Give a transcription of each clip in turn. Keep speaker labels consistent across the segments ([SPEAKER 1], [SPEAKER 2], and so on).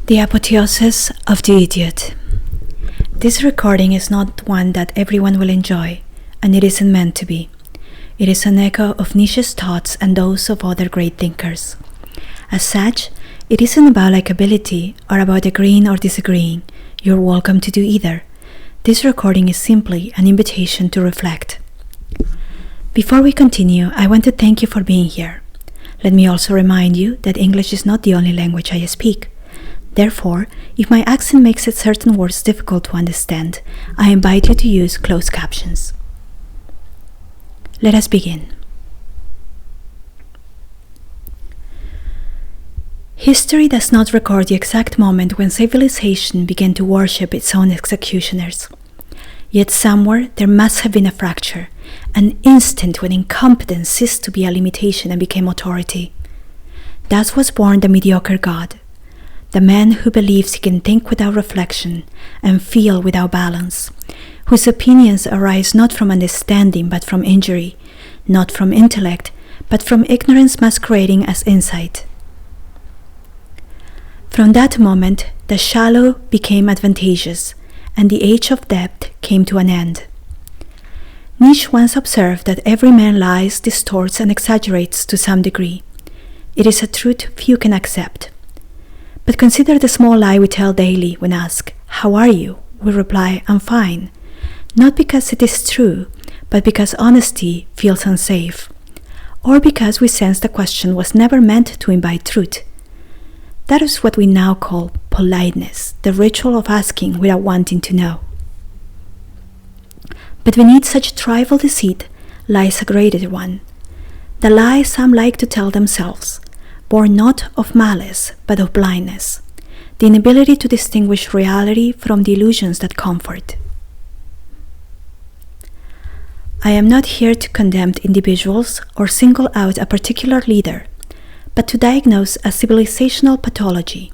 [SPEAKER 1] The Apotheosis of the Idiot. This recording is not one that everyone will enjoy, and it isn't meant to be. It is an echo of Nietzsche's thoughts and those of other great thinkers. As such, it isn't about likability or about agreeing or disagreeing. You're welcome to do either. This recording is simply an invitation to reflect. Before we continue, I want to thank you for being here. Let me also remind you that English is not the only language I speak. Therefore, if my accent makes certain words difficult to understand, I invite you to use closed captions. Let us begin. History does not record the exact moment when civilization began to worship its own executioners. Yet somewhere there must have been a fracture, an instant when incompetence ceased to be a limitation and became authority. Thus was born the mediocre God. The man who believes he can think without reflection and feel without balance, whose opinions arise not from understanding but from injury, not from intellect but from ignorance masquerading as insight. From that moment, the shallow became advantageous, and the age of depth came to an end. Nietzsche once observed that every man lies, distorts, and exaggerates to some degree. It is a truth few can accept. But consider the small lie we tell daily when asked, "How are you?" We reply, "I'm fine," not because it is true, but because honesty feels unsafe, or because we sense the question was never meant to invite truth. That is what we now call politeness, the ritual of asking without wanting to know. But beneath such trivial deceit lies a greater one, the lie some like to tell themselves, born not of malice, but of blindness, the inability to distinguish reality from the illusions that comfort. I am not here to condemn individuals or single out a particular leader, but to diagnose a civilizational pathology,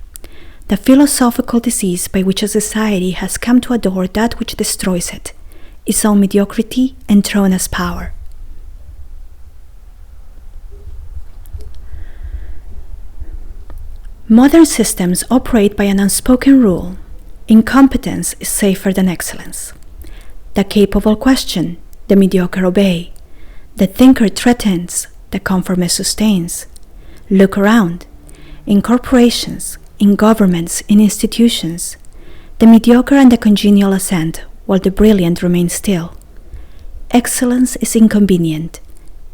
[SPEAKER 1] the philosophical disease by which a society has come to adore that which destroys it, its own mediocrity enthroned as power. Modern systems operate by an unspoken rule: incompetence is safer than excellence. The capable question, the mediocre obey. The thinker threatens, the conformist sustains. Look around. In corporations, in governments, in institutions, the mediocre and the congenial assent, while the brilliant remain still. Excellence is inconvenient.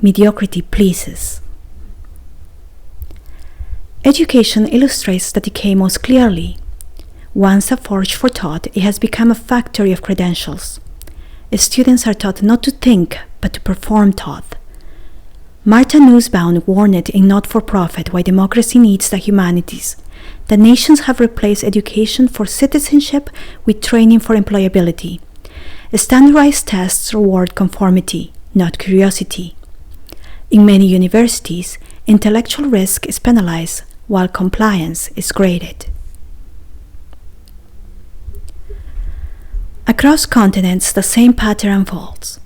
[SPEAKER 1] Mediocrity pleases. Education illustrates the decay most clearly. Once a forge for thought, it has become a factory of credentials. Students are taught not to think, but to perform thought. Martha Nussbaum warned in Not-for-Profit Why Democracy Needs the Humanities that nations have replaced education for citizenship with training for employability. Standardized tests reward conformity, not curiosity. In many universities, intellectual risk is penalized, while compliance is graded. Across continents, the same pattern unfolds.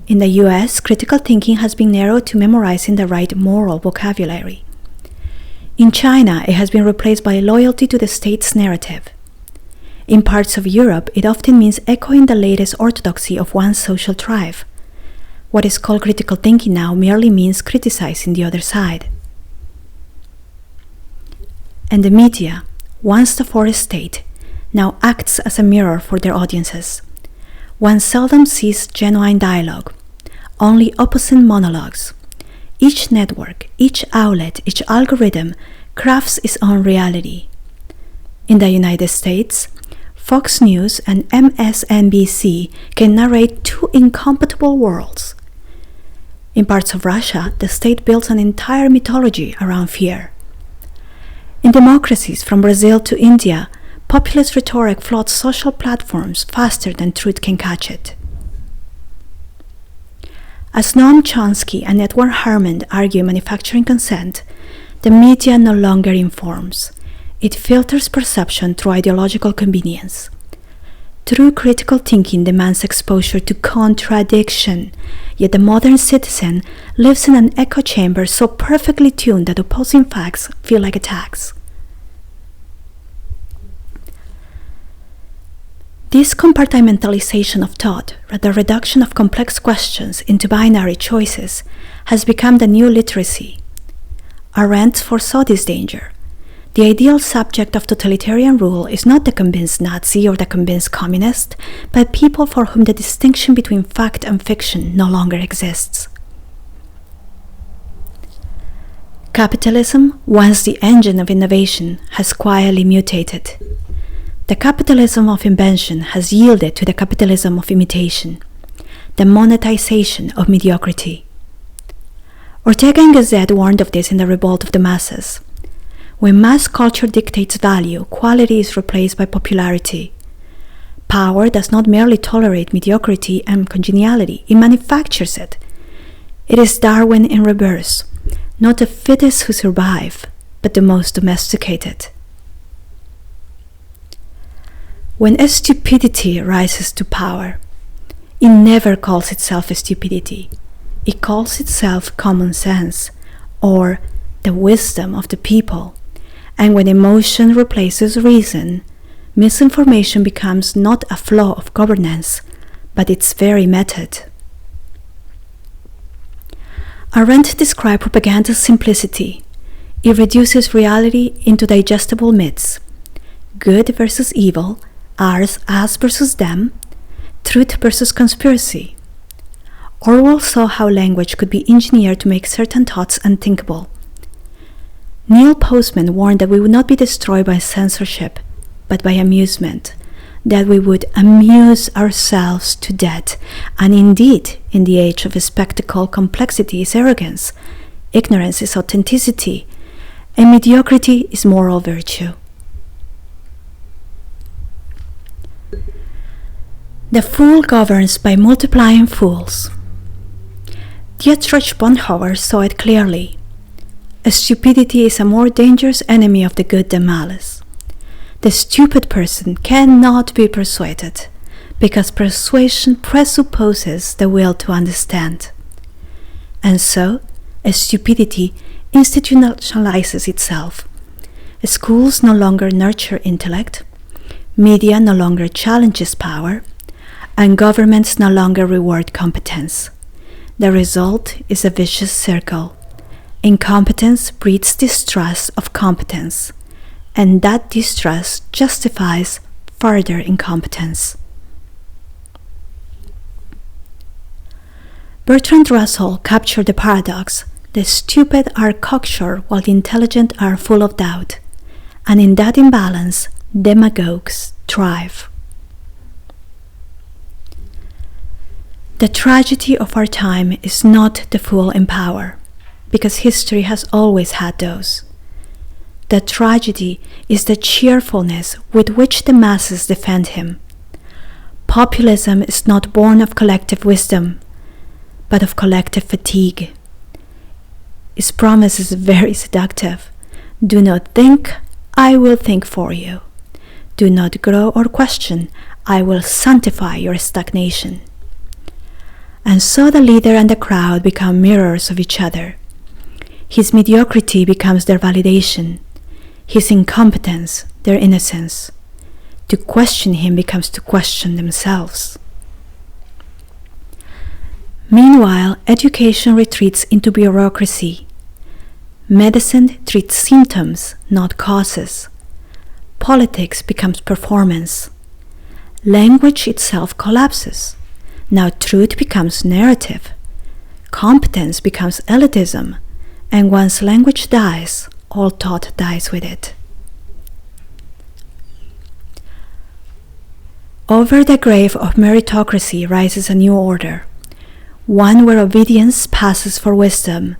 [SPEAKER 1] In the US, critical thinking has been narrowed to memorizing the right moral vocabulary. In China, it has been replaced by loyalty to the state's narrative. In parts of Europe, it often means echoing the latest orthodoxy of one social tribe. What is called critical thinking now merely means criticizing the other side. And the media, once the fourth state, now acts as a mirror for their audiences. One seldom sees genuine dialogue, only opposite monologues. Each network, each outlet, each algorithm crafts its own reality. In the United States, Fox News and MSNBC can narrate two incompatible worlds. In parts of Russia, the state builds an entire mythology around fear. In democracies from Brazil to India, populist rhetoric floods social platforms faster than truth can catch it. As Noam Chomsky and Edward Herman argue manufacturing consent, the media no longer informs. It filters perception through ideological convenience. True critical thinking demands exposure to contradiction, yet the modern citizen lives in an echo chamber so perfectly tuned that opposing facts feel like attacks. This compartmentalization of thought, the reduction of complex questions into binary choices, has become the new literacy. Arendt foresaw this danger. The ideal subject of totalitarian rule is not the convinced Nazi or the convinced communist, but people for whom the distinction between fact and fiction no longer exists. Capitalism, once the engine of innovation, has quietly mutated. The capitalism of invention has yielded to the capitalism of imitation, the monetization of mediocrity. Ortega y Gasset warned of this in The Revolt of the Masses. When mass culture dictates value, quality is replaced by popularity. Power does not merely tolerate mediocrity and congeniality, it manufactures it. It is Darwin in reverse, not the fittest who survive, but the most domesticated. When a stupidity rises to power, it never calls itself a stupidity. It calls itself common sense, or the wisdom of the people. And when emotion replaces reason, misinformation becomes not a flaw of governance, but its very method. Arendt described propaganda's simplicity. It reduces reality into digestible myths. Good versus evil, us versus them, truth versus conspiracy. Orwell saw how language could be engineered to make certain thoughts unthinkable. Neil Postman warned that we would not be destroyed by censorship, but by amusement, that we would amuse ourselves to death, and indeed, in the age of spectacle, complexity is arrogance, ignorance is authenticity, and mediocrity is moral virtue. The fool governs by multiplying fools. Dietrich Bonhoeffer saw it clearly. Stupidity is a more dangerous enemy of the good than malice. The stupid person cannot be persuaded, because persuasion presupposes the will to understand. And so, stupidity institutionalizes itself. Schools no longer nurture intellect, media no longer challenges power, and governments no longer reward competence. The result is a vicious circle. Incompetence breeds distrust of competence, and that distrust justifies further incompetence. Bertrand Russell captured the paradox: the stupid are cocksure while the intelligent are full of doubt, and in that imbalance, demagogues thrive. The tragedy of our time is not the fool in power, because history has always had those. The tragedy is the cheerfulness with which the masses defend him. Populism is not born of collective wisdom, but of collective fatigue. Its promise is very seductive. Do not think, I will think for you. Do not grow or question, I will sanctify your stagnation. And so the leader and the crowd become mirrors of each other. His mediocrity becomes their validation, his incompetence their innocence. To question him becomes to question themselves. Meanwhile, education retreats into bureaucracy. Medicine treats symptoms, not causes. Politics becomes performance. Language itself collapses. Now truth becomes narrative. Competence becomes elitism. And once language dies, all thought dies with it. Over the grave of meritocracy rises a new order, one where obedience passes for wisdom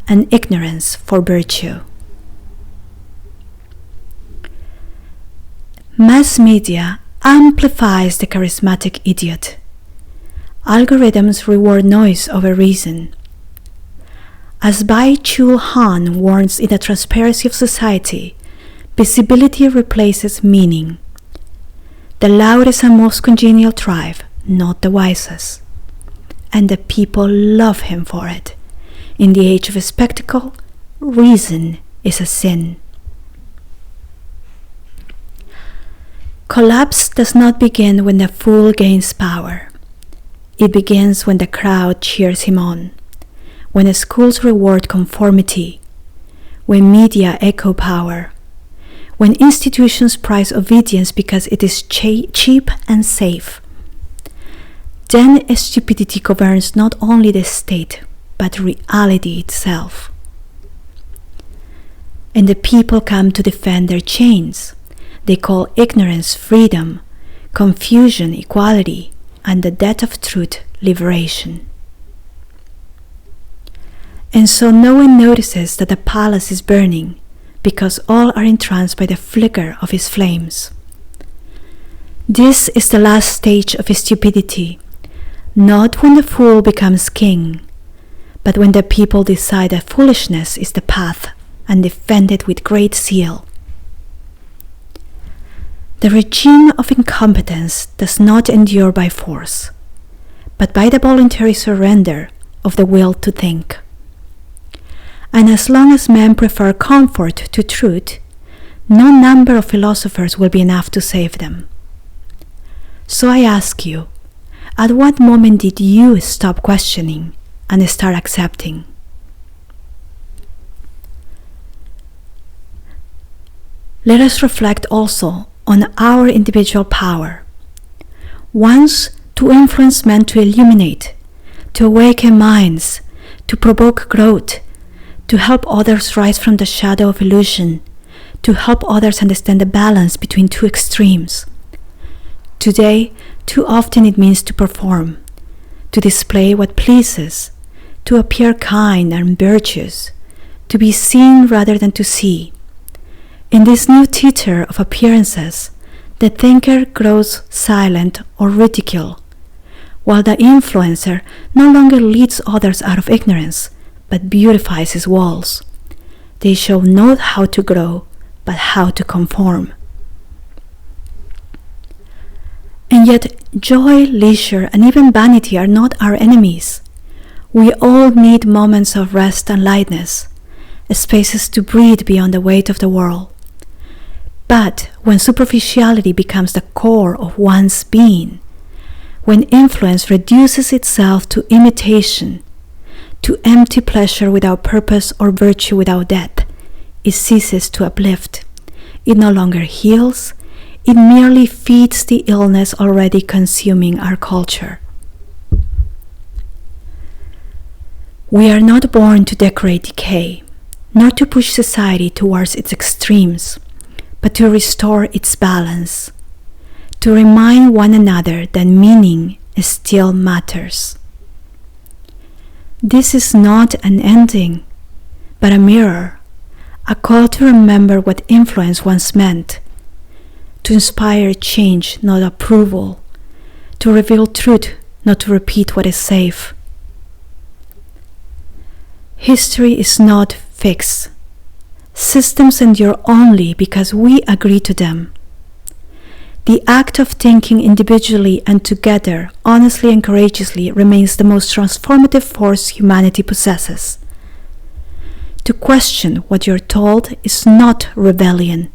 [SPEAKER 1] and ignorance for virtue. Mass media amplifies the charismatic idiot. Algorithms reward noise over reason. As Bai-Chul Han warns in The Transparency of Society, visibility replaces meaning. The loudest and most congenial thrive, not the wisest. And the people love him for it. In the age of spectacle, reason is a sin. Collapse does not begin when the fool gains power. It begins when the crowd cheers him on, when the schools reward conformity, when media echo power, when institutions prize obedience because it is cheap and safe. Then stupidity governs not only the state, but reality itself. And the people come to defend their chains. They call ignorance freedom, confusion equality, and the death of truth liberation. And so no one notices that the palace is burning, because all are entranced by the flicker of its flames. This is the last stage of stupidity, not when the fool becomes king, but when the people decide that foolishness is the path and defend it with great zeal. The regime of incompetence does not endure by force, but by the voluntary surrender of the will to think. And as long as men prefer comfort to truth, no number of philosophers will be enough to save them. So I ask you, at what moment did you stop questioning and start accepting? Let us reflect also on our individual power. Once to influence men to illuminate, to awaken minds, to provoke growth, to help others rise from the shadow of illusion, to help others understand the balance between two extremes. Today, too often it means to perform, to display what pleases, to appear kind and virtuous, to be seen rather than to see. In this new theater of appearances, the thinker grows silent or ridicule, while the influencer no longer leads others out of ignorance, but beautifies his walls. They show not how to grow, but how to conform. And yet, joy, leisure, and even vanity are not our enemies. We all need moments of rest and lightness, spaces to breathe beyond the weight of the world. But when superficiality becomes the core of one's being, when influence reduces itself to imitation, to empty pleasure without purpose or virtue without depth, it ceases to uplift. It no longer heals, it merely feeds the illness already consuming our culture. We are not born to decorate decay, nor to push society towards its extremes, but to restore its balance, to remind one another that meaning still matters. This is not an ending, but a mirror, a call to remember what influence once meant, to inspire change, not approval, to reveal truth, not to repeat what is safe. History is not fixed. Systems endure only because we agree to them. The act of thinking individually and together, honestly and courageously, remains the most transformative force humanity possesses. To question what you're told is not rebellion.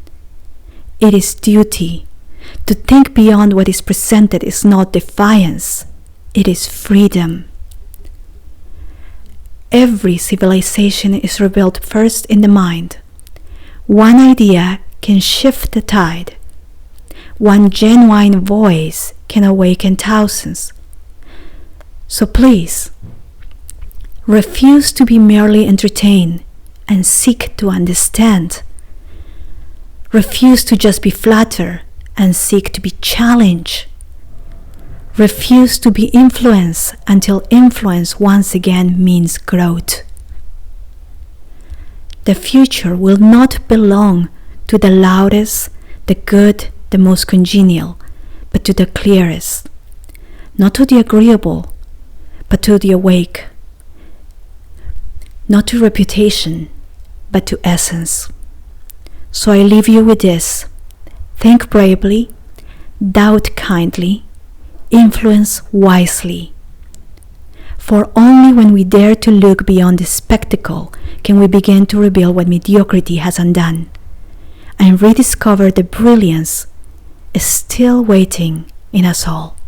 [SPEAKER 1] It is duty. To think beyond what is presented is not defiance. It is freedom. Every civilization is rebuilt first in the mind. One idea can shift the tide. One genuine voice can awaken thousands. So please, refuse to be merely entertained and seek to understand. Refuse to just be flattered and seek to be challenged. Refuse to be influenced until influence once again means growth. The future will not belong to the loudest, the good, the most congenial, but to the clearest. Not to the agreeable, but to the awake. Not to reputation, but to essence. So I leave you with this. Think bravely, doubt kindly, influence wisely. For only when we dare to look beyond the spectacle can we begin to reveal what mediocrity has undone and rediscover the brilliance is still waiting in us all.